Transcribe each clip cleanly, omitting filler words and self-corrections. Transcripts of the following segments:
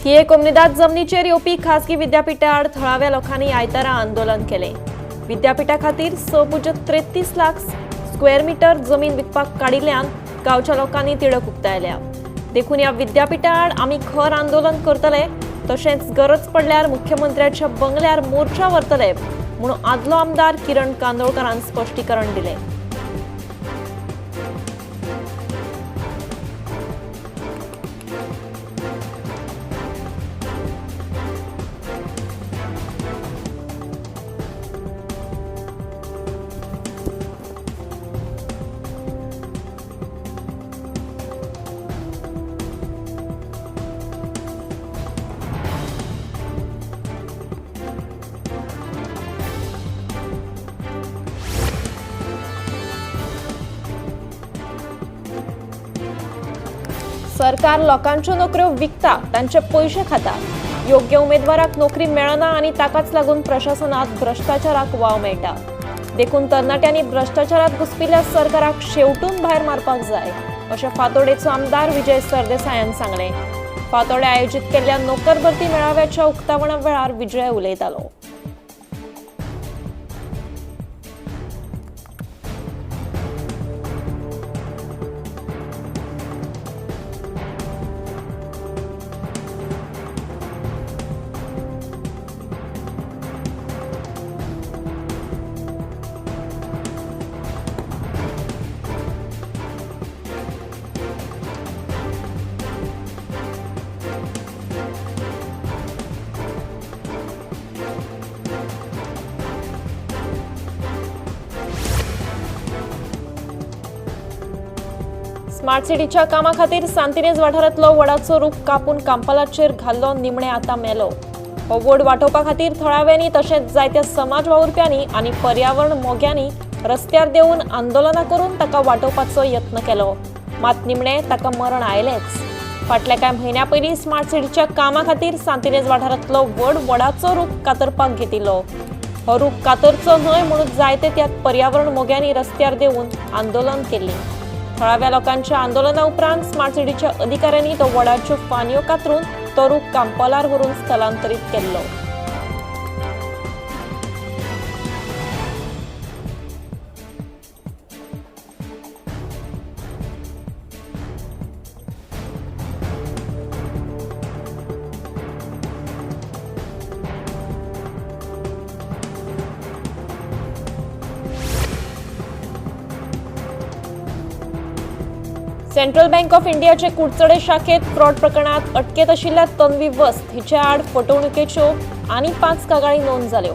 ही एक उमेदाद जमनीचेर येवपी खासगी विद्यापीठा आड थळाव्या लोकांनी आयतारा आंदोलन केले। विद्यापीठा खातीर 6.33 लाख स्क्वेअर मीटर जमीन विकपाक काडिल्ल्यान गांवच्या लोकांनी तिडक उक्तायल्या। देखून ह्या विद्यापीठा आड आमी खर आंदोलन करतले, तशेंच गरज पडल्यार मुख्यमंत्र्याच्या बंगल्यार मोर्चा व्हरतले म्हणून आदलो आमदार किरण कांदोळकरान स्पश्टीकरण दिले। सरकार लोकांच्यो नोकऱ्यो विकता, तांचे पैसे खाता। योग्य उमेदवाराक नोकरी मेळना आनी ताकाच लागून प्रशासनात भ्रष्टाचाराक वाव मेळटा। देखून तरणाट्यांनी भ्रष्टाचारात घुसपिल्ल्या सरकाराक शेवटून भायर मारपाक जाय, अशें फातोडेचो आमदार विजय सरदेसायान सांगलें। फातोडे आयोजीत केल्ल्या नोकर भरती मेळाव्याच्या उक्तावणा वेळार विजय उलयतालो। स्मार्ट सिटीच्या कामा खातीर सांतिनेज वाठारांतलो वडाचो रूख कापून कांपालाचेर घाल्लो, निमणे आतां मेलो। हो वड वाटोवपा खातीर थळाव्यांनी तशेंच जायत्या समाज वावुरप्यांनी आनी पर्यावरण मोग्यांनी रस्त्यार देऊन आंदोलनां करून ताका वाटोवपाचो यत्न केलो, मात निमणे ताका मरण आयलेंच। फाटल्या कांय म्हयन्या पयलीं स्मार्ट सिटीच्या कामा खातीर सांतिनेज वाठारांतलो वडाचो रूख कातरपाक घेतिल्लो। हो रूख कातरचो न्हय म्हणून जायते त्यात पर्यावरण मोग्यांनी रस्त्यार देऊन आंदोलन केल्लें। थळाव्या लोकांच्या आंदोलना उपरांत स्मार्ट सिटीच्या अधिकाऱ्यांनी तो वडाच्यो फांन्यो कातरून तो रूख कांपोलार व्हरून स्थलांतरीत केल्लो। सेंट्रल बँक ऑफ इंडियाचे कुडचडे शाखेत फ्रॉड प्रकरणात अटकेत आशिल्ल्या तन्वी वस्त हिचे आड फटवणुकेच्यो आनी 5 कागाळी नोंद जाल्यो।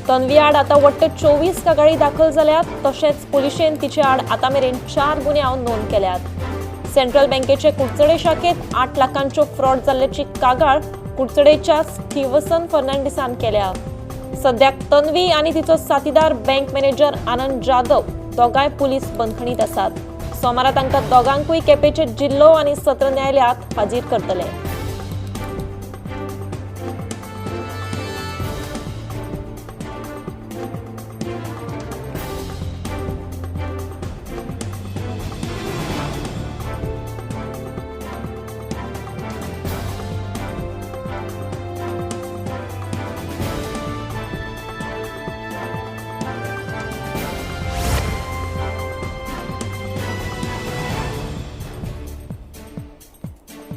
तन्वी आड आतां वट्ट 24 कागाळी दाखल जाल्यात, तशेंच पुलिशेन तिचे आड आतां मेरेन 4 गुन्यांव नोंद केल्यात। सेंट्रल बँकेचे कुडचडे शाखेत 8 लाखांच्यो फ्रॉड जाल्ल्याची कागाळ कुडचडेच्या स्टीव्हसन फर्नांडिसान केल्या। सद्याक तन्वी आनी तिचो साथीदार बँक मॅनेजर आनंद जाधव दोगांय पुलीस बंदखणीत आसात। सोमारा तांकां दोगांकूय केपेचे जिल्लो आनी सत्र न्यायालयात हाजीर करतले।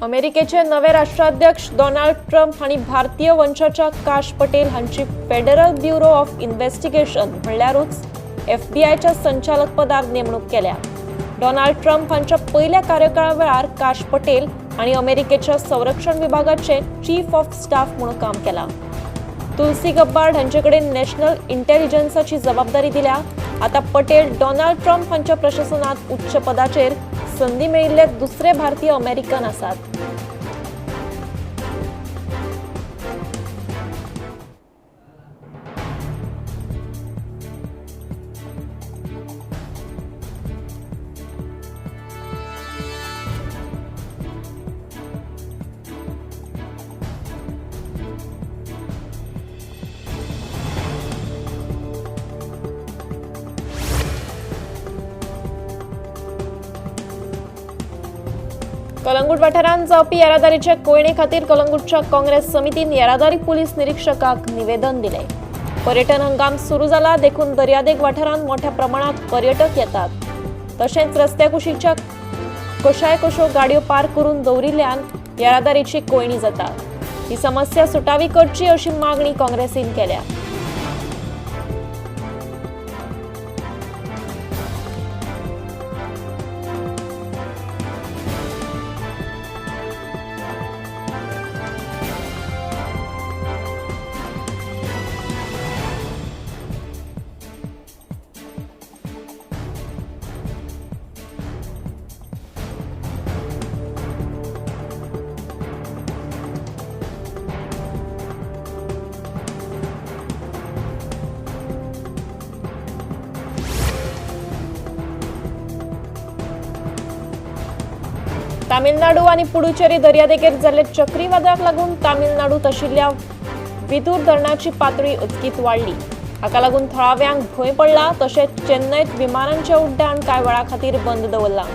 अमेरिकेचे नवे राष्ट्राध्यक्ष डोनाल्ड ट्रम्प हांणी भारतीय वंशाच्या काश पटेल हांची फेडरल ब्युरो ऑफ इन्व्हेस्टिगेशन म्हणल्यारूच FBI संचालक पदार नेमणूक केल्या। डोनाल्ड ट्रम्प हांच्या पयल्या कार्यकाळा वेळार काश पटेल हांणी अमेरिकेच्या संरक्षण विभागाचे चीफ ऑफ स्टाफ म्हणून काम केलां। तुलसी गब्बार्ड हांचे कडेन नॅशनल इंटेलिजन्साची जबाबदारी दिल्या। आता पटेल डोनाल्ड ट्रम्प हांच्या प्रशासनात उच्च पदाचेर संधी मेळिल्ले दुसरे भारतीय अमेरिकन आसात। कलंगूट वाठारांत जावपी येरादारीचे कोयणे खातीर कलंगूटच्या काँग्रेस समितीन येरादारी पुलीस निरीक्षकाक निवेदन दिले। पर्यटन हंगाम सुरू जाला देखून दर्यादेग वाठारांत मोठ्या प्रमाणात पर्यटक येतात। तशेंच रस्त्या कुशीच्या कशाय कशो गाडयो पार्क करून दवरिल्ल्यान येरादारीची कोयणी जाता। ही समस्या सुटावी करची अशी मागणी काँग्रेसीन केल्या। तामिळनाडू आणि पुडुचेरी दर्यादेगेर जाल्ले चक्रीवादळाक लागून तामिळनाडूत आशिल्ल्या विदूर धरणाची पातळी अचकीत वाडली। हाका लागून थळाव्यांक भंय पडला। तशेंच चेन्नईत विमानांचें उड्डाण कांय वेळा खातीर बंद दवरलां,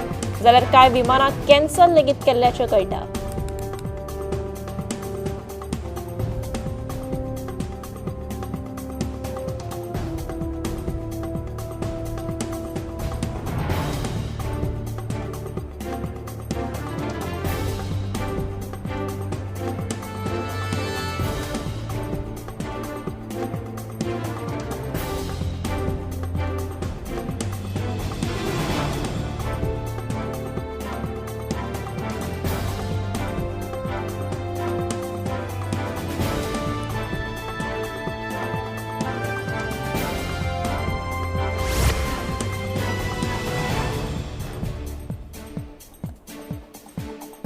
जाल्यार कांय विमानां कॅन्सल लेगीत केल्ल्याचें कळटा।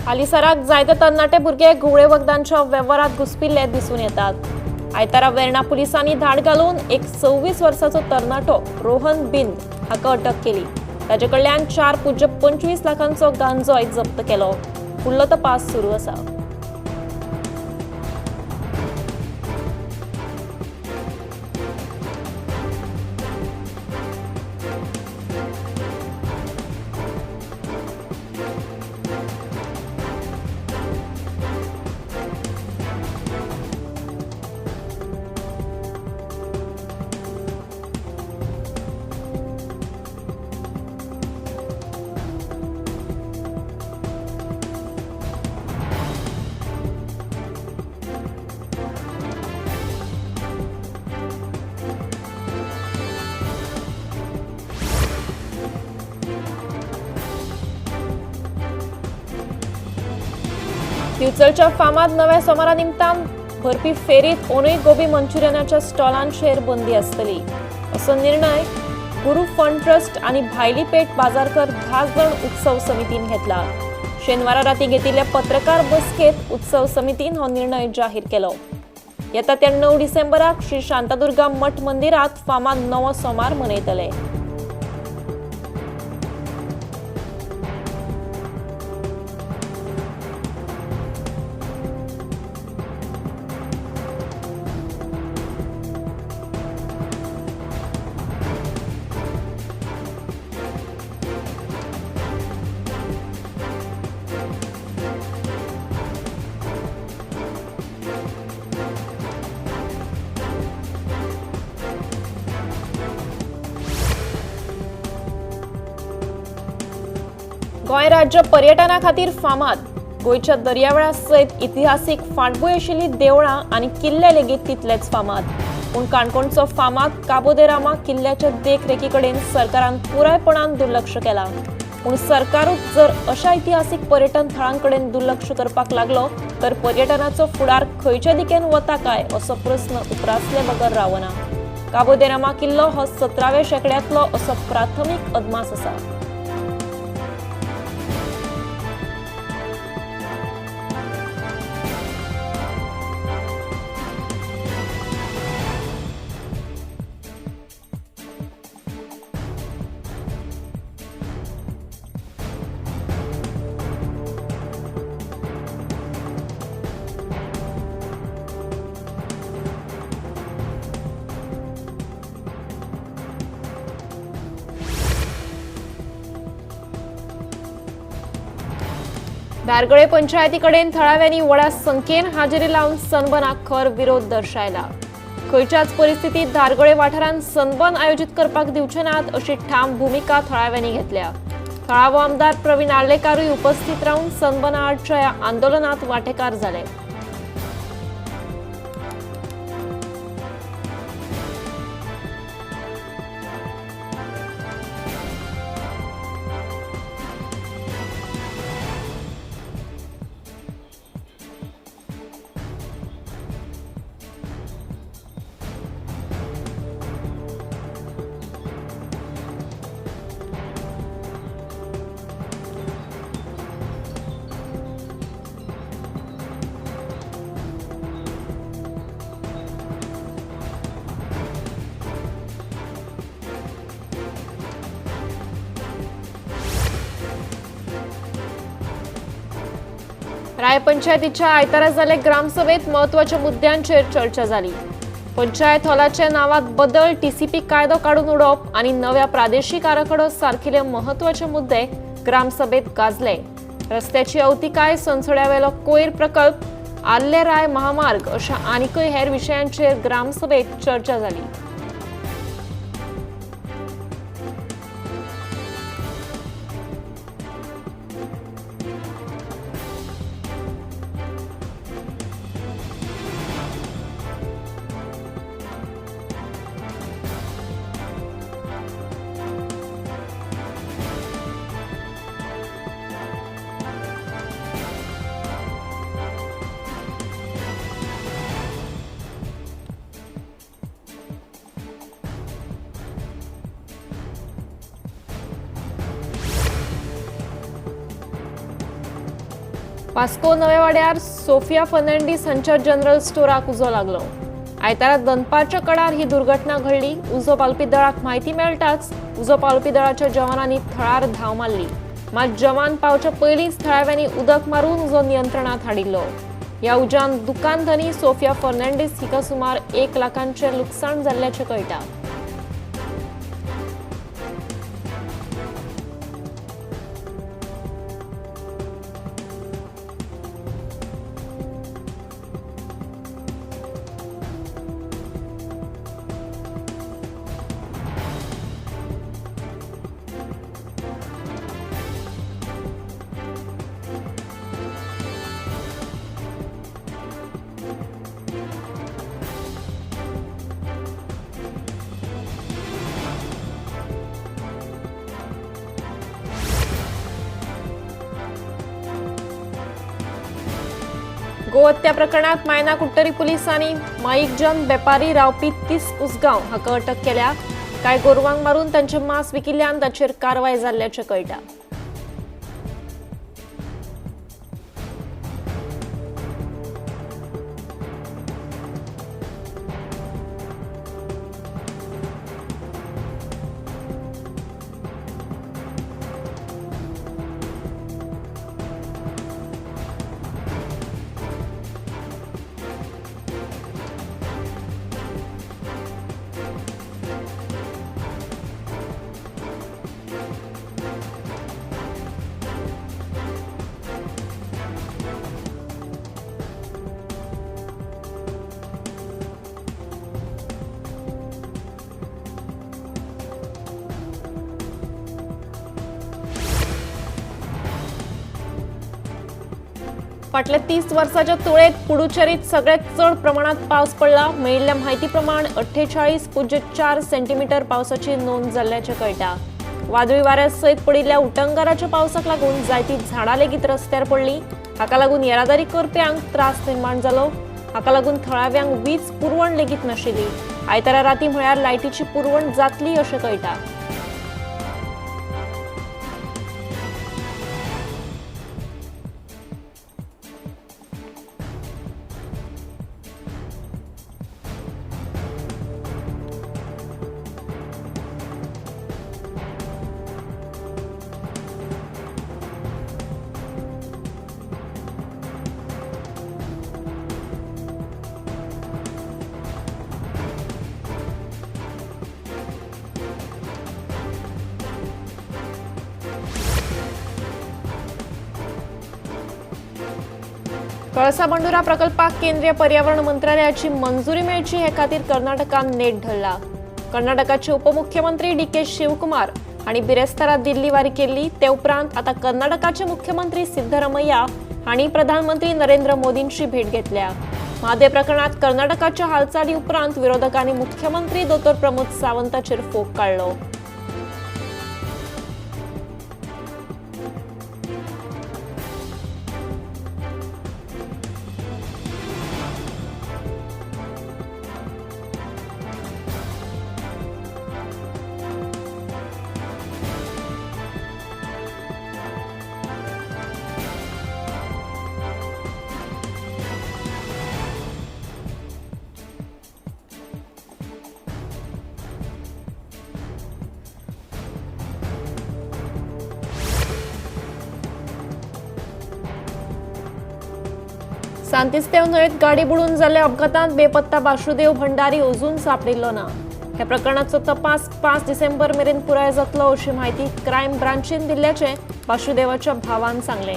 हालीसराक जायते तरणाटे भुरगे घुवळे वखदांच्या वेव्हारात घुसपिल्ले दिसून येतात। आयतारा वेर्णा पुलिसांनी धाड घालून एक 26 वर्साचो तरणाटो रोहन बिंद हाका अटक केली। ताचे कडल्यान 4.25 लाखांचो गांजोय जप्त केलो। फुडलो तपास सुरू आसा। दिवचलच्या फामाद नव्या सोमारा निमतान भरपी फेरीत ओनूय गोबी मंचुरियनाच्या स्टॉलांचेर बंदी आसतली असो निर्णय गुरू फंड ट्रस्ट आणि भायली पेठ बाजारकर 10 जण उत्सव समितीन घेतला। शेनवारा राती घेतिल्ल्या पत्रकार बसकेत उत्सव समितीन हो निर्णय जाहीर केलो। येता त्या 9 डिसेंबराक श्री शांतादुर्गा मठ मंदिरात फामाद नवो सोमार मनयतले। गोंय राज्य पर्यटना खातीर फामाद। गोंयच्या दर्यावेळा सयत इतिहासीक फांटभूंय आशिल्लीं देवळां आनी किल्ले लेगीत तितलेच फामाद। पूण काणकोणचो फामाद काबो दे रामा किल्ल्याच्या देखरेखी कडेन सरकारान पुरायपणान दुर्लक्ष केलां। पूण सरकारूच जर अशा इतिहासीक पर्यटन थळांकडेन दुर्लक्ष करपाक लागलो तर पर्यटनाचो फुडार खंयचे दिकेन वता काय असो प्रस्न उप्रासले बगर रावना। काबो दे रामा किल्लो हो 17व्या शेंकड्यांतलो असो प्राथमीक अदमास आसा। धारगळे पंचायतीकडेन थळाव्यांनी व्हडा संख्येन हाजेरी लावन सनबर्नाक खर विरोध दर्शायला. खंयच्याच परिस्थितीत धारगळे वाठारांत सनबर्न आयोजित करपाक दिवचे नात अशी ठाम भूमिका थळाव्यांनी घेतल्या. थळावो आमदार प्रवीण आर्लेकारूय उपस्थित रावन सनबर्ना आडच्या ह्या आंदोलनात वांटेकार जाले. राय पंचायतीच्या आयतारा जाल्ले ग्रामसभेत महत्वाच्या मुद्द्यांचेर चर्चा जाली. पंचायत हॉलाच्या नावात बदल, टीसीपी कायदो काडून उडोवप आनी नव्या प्रादेशीक आराखडो सारकिले महत्वाचे मुद्दे ग्रामसभेत गाजले. रस्त्याची अवतिकाय, संसोड्यावेलो कोयर प्रकल्प, आल्ले राय महामार्ग अशा आनीकय हेर विशयांचेर ग्रामसभेत चर्चा जाली. वास्को नव्या वाड्यार सोफिया फर्नांडीस हांच्या जनरल स्टोराक उजो लागलो. आयतारा दनपारच्या कडार ही दुर्घटना घडली. उजो पावलपी दळाक म्हायती मेळटाच उजो पावलपी दळाच्या जवानांनी थळार धांव मारली. मात जवान पावच्या पयलींच थळाव्यांनी उदक मारून उजो नियंत्रणात हाडिल्लो. ह्या उज्यान दुकान धनी सोफिया फर्नांडीस हिका सुमार 1 लाखांचे लुकसाण जाल्ल्याचे कळटा. गोहत्या प्रकरणात मायना कुट्टरी पुलिसांनी माईकजन बेपारी रावपी 30 उसगांव हाका अटक केल्या. कांय गोरवांक मारून तांचे मांस विकिल्ल्यान ताचेर कारवाय जाल्ल्याचे कळटा. फाटल्या 30 वर्सांच्या तुळेत पुडुचेरीत सगळ्यात चड प्रमाणात पावस पडला. मेळिल्ल्या म्हायती प्रमाण 48.4 सेंटीमीटर पावसाची नोंद जाल्ल्याचे कळटा. वादळी वाऱ्या सयत पडिल्ल्या उटंगाराच्या पावसाक लागून जायती झाडां लेगीत रस्त्यार पडली. हाका लागून येरादारी करप्यांक त्रास निर्माण जालो. हाका लागून थळाव्यांक वीज पुरवण लेगीत नाशिल्ली. आयतारा राती म्हळ्यार लायटीची पुरवण जातली अशें कळटा. कळसा बंडुरा प्रकल्पाक केंद्रीय पर्यावरण मंत्रालयाची मंजुरी मेळची हे खातीर कर्नाटकान नेट धरला। कर्नाटकाचे उपमुख्यमंत्री डी.के. शिवकुमार हांणी बिरेस्तारा दिल्ली वारी केली। ते उपरांत आता कर्नाटकाचे मुख्यमंत्री सिद्धरामय्या हांणी प्रधानमंत्री नरेंद्र मोदींची भेट घेतल्या। म्हादे प्रकरणात कर्नाटकाच्या हालचाली उपरांत विरोधकांनी मुख्यमंत्री दोतोर प्रमोद सावंताचेर फोग काढलो। सांतिस्तेव न्हंयेत गाडी बुडून जाल्ल्या अपघातांत बेपत्ता वासुदेव भंडारी अजून सापडिल्लो ना। ह्या प्रकरणाचो तपास 5 डिसेंबर मेरेन पुराय जातलो अशी माहिती क्रायम ब्रांचीन दिल्ल्याचे वासुदेवाच्या भावान सांगले।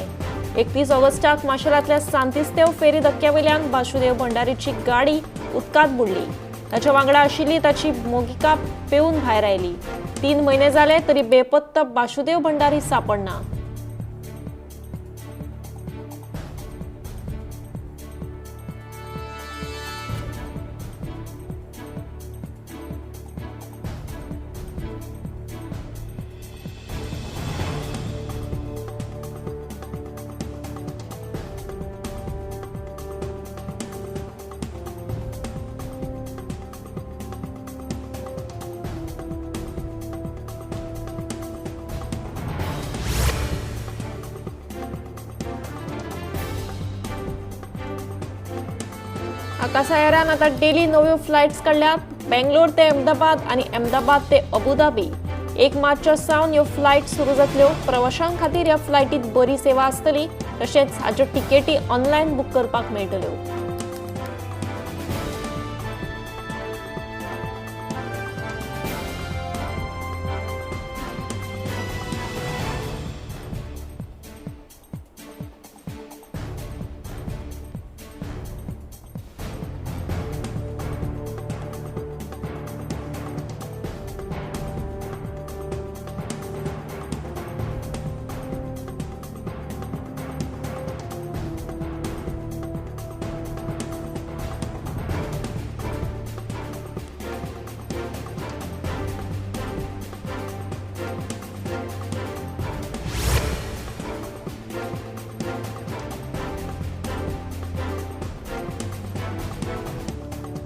31 ऑगस्टाक माशेलांतल्या सांतिस्तेव फेरी धक्क्यावेल्यान वासुदेव भंडारीची गाडी उदकांत बुडली। ताच्या वांगडा आशिल्ली ताची मोगिका पेऊन भायर आयली। 3 म्हयने जाले तरी बेपत्ता वासुदेव भंडारी सापडना। आकाशयारान आता डेली नव्यो फ्लाइट्स काढल्यात। बेंगलोर ते अहमदाबाद आणि अहमदाबाद ते अबुधाबी 1 मार्चच्या सावन ह्यो फ्लाइट सुरू जातल्यो। प्रवाशांक खातीर ह्या फ्लाइटीत बरी सेवा आसतली, तशेंच हाच्यो तिकेटी ऑनलायन बुक करपाक मेळटल्यो।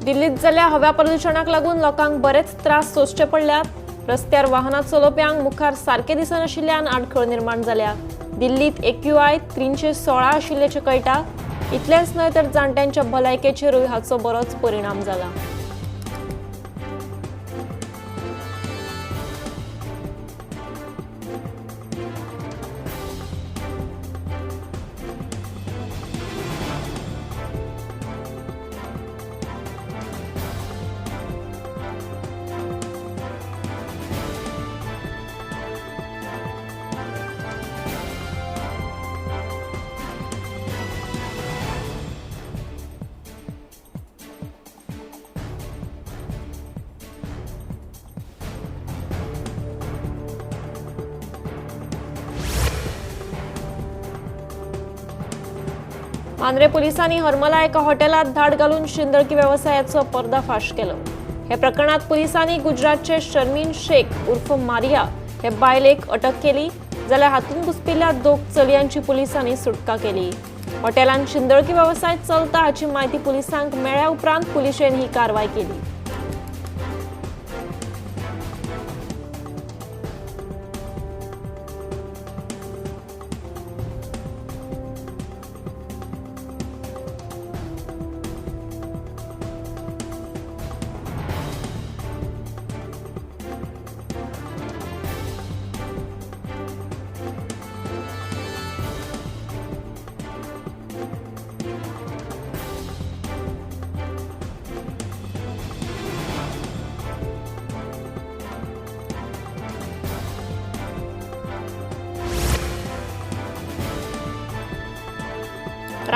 दिल्लीत जाल्ल्या हव्या प्रदूषणाक लागून लोकांक बरेच त्रास सोंसचे पडल्यात। रस्त्यार वाहनां चलोवप्यांक मुखार सारखे दिसनाशिल्ल्यान आडखळ निर्माण जाल्या। दिल्लीत AQI 316 आशिल्ल्याचे कळटा। इतलेंच न्हय तर जाणट्यांच्या भलायकेचेरूय हाचो बरोच परिणाम जाला। मांद्रे पोलिसांनी हरमला एका हॉटेलात धाड घालून शिंदळकी व्यवसायाचो पर्दाफाश केलो। हे प्रकरणात पोलिसांनी गुजरातचे शर्मीन शेख उर्फ मारिया हे बायलेक अटक केली, जाल्यार हातून घुसपिल्ल्या 2 चलयांची पोलिसांनी सुटका केली। हॉटेलांत शिंदळकी व्यवसाय चलता हाची माहिती पोलिसांक मेळ्ळ्या उपरांत पुलिशेन ही कारवाय केली।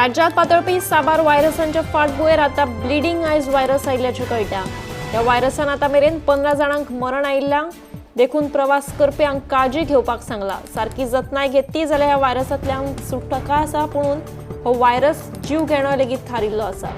राज्यात पातळपी साबार व्हायरसांच्या फाटभुंयेर आता ब्लिडिंग आयज व्हायरस आयिल्ल्याचें कळटा। ह्या व्हायरसान आता मेरेन 15 जाणांक मरण आयिल्ल्या देखून प्रवास करप्यांक काळजी घेवपाक सांगला। सारकी जतनाय घेतली जाल्यार ह्या व्हायरसांतल्यान सुटका आसा, पूण हो व्हायरस जीव घेणो लेगीत थारिल्लो आसा।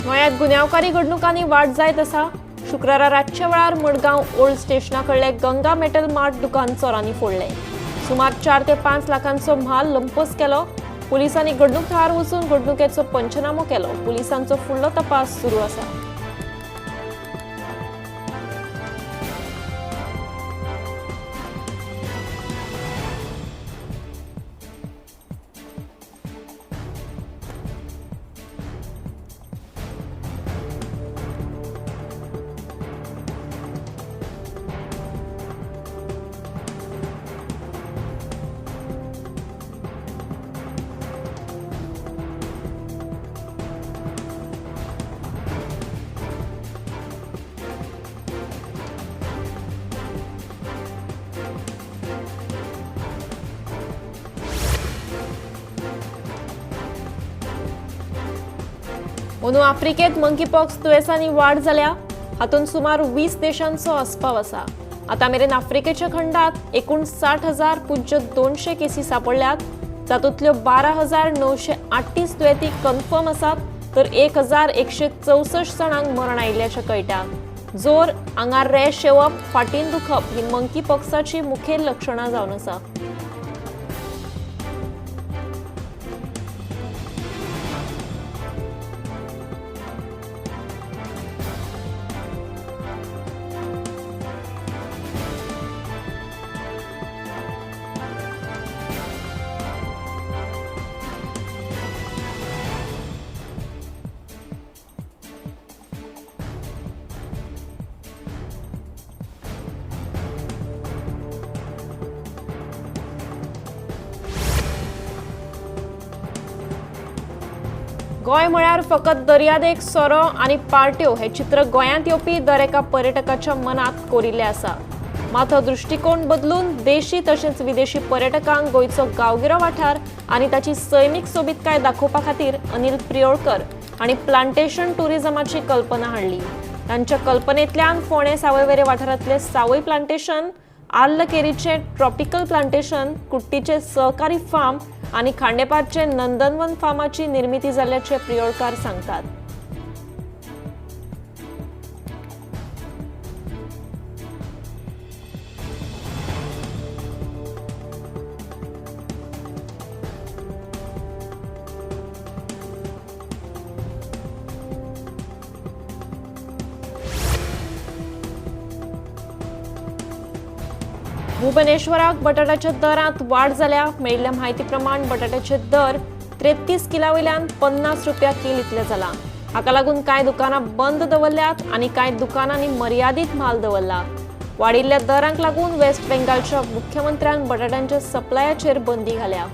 गोंयांत गुन्यांवकारी घडणुकांनी वाड जायत आसा। शुक्रारा रातच्या वेळार मडगांव ओल्ड स्टेशना कडले गंगा मेटल मार्ट दुकान चोरांनी फोडले। सुमार 4 ते 5 लाखांचो म्हाल लंपस केलो। पुलिसांनी घडणूक थळार वचून घडणुकेचो पंचनामो केलो। पुलिसांचो फुडलो तपास सुरू आसा। अंदू आफ्रिकेत मंकीपॉक्स दुयेंसांनी वाड जाल्या। हातूंत सुमार 20 देशांचो आस्पाव आसा। आता मेरेन आफ्रिकेच्या खंडात एकूण 60,200 केसी सांपडल्यात, जातूंतल्यो 12,938 दुयेंती कन्फर्म आसात, तर 1,164 जाणांक मरण आयिल्ल्याचें कळटा। जोर, आंगार रॅश येवप, फाटीन दुखप ही मंकीपॉक्साची मुखेल लक्षणां जावन आसा। गोंय म्हळ्यार फकत दर्यादेग, सोरो आनी पार्ट्यो हे चित्र गोंयांत येवपी दर एका पर्यटकाच्या मनात कोरिल्लें आसा। मात हो दृश्टिकोन बदलून देशी तशेंच विदेशी पर्यटकांक गोंयचो गांवगिरो वाठार आनी ताची सैमीक सोबीतकाय दाखोवपा खातीर अनिल प्रियोळकर हांणी प्लांटेशन टुरिझमाची कल्पना हाडली। तांच्या कल्पनेंतल्यान फोंडे सावयवेरें वाठारांतले सावय प्लांटेशन, आल्ल केरीचे ट्रॉपिकल प्लांटेशन, कुट्टीचे सहकारी फार्म आनी खांडेपारचे नंदनवन फार्माची निर्मिती जाल्ल्याचे प्रियोळकार सांगतात। भुवनेश्वराक बटाट्याच्या दरांत वाड जाल्या। मेळिल्ल्या म्हायती प्रमाण बटाट्याचे दर 33 किलावयल्यान 50 रुपया किल इतले जाला। हाका लागून कांय दुकानां बंद दवरल्यात आनी कांय दुकानांनी मर्यादीत म्हाल दवरला। वाडिल्ल्या दरांक लागून वेस्ट बेंगालच्या मुख्यमंत्र्यान बटाट्यांच्या सप्लायाचेर बंदी घाल्या।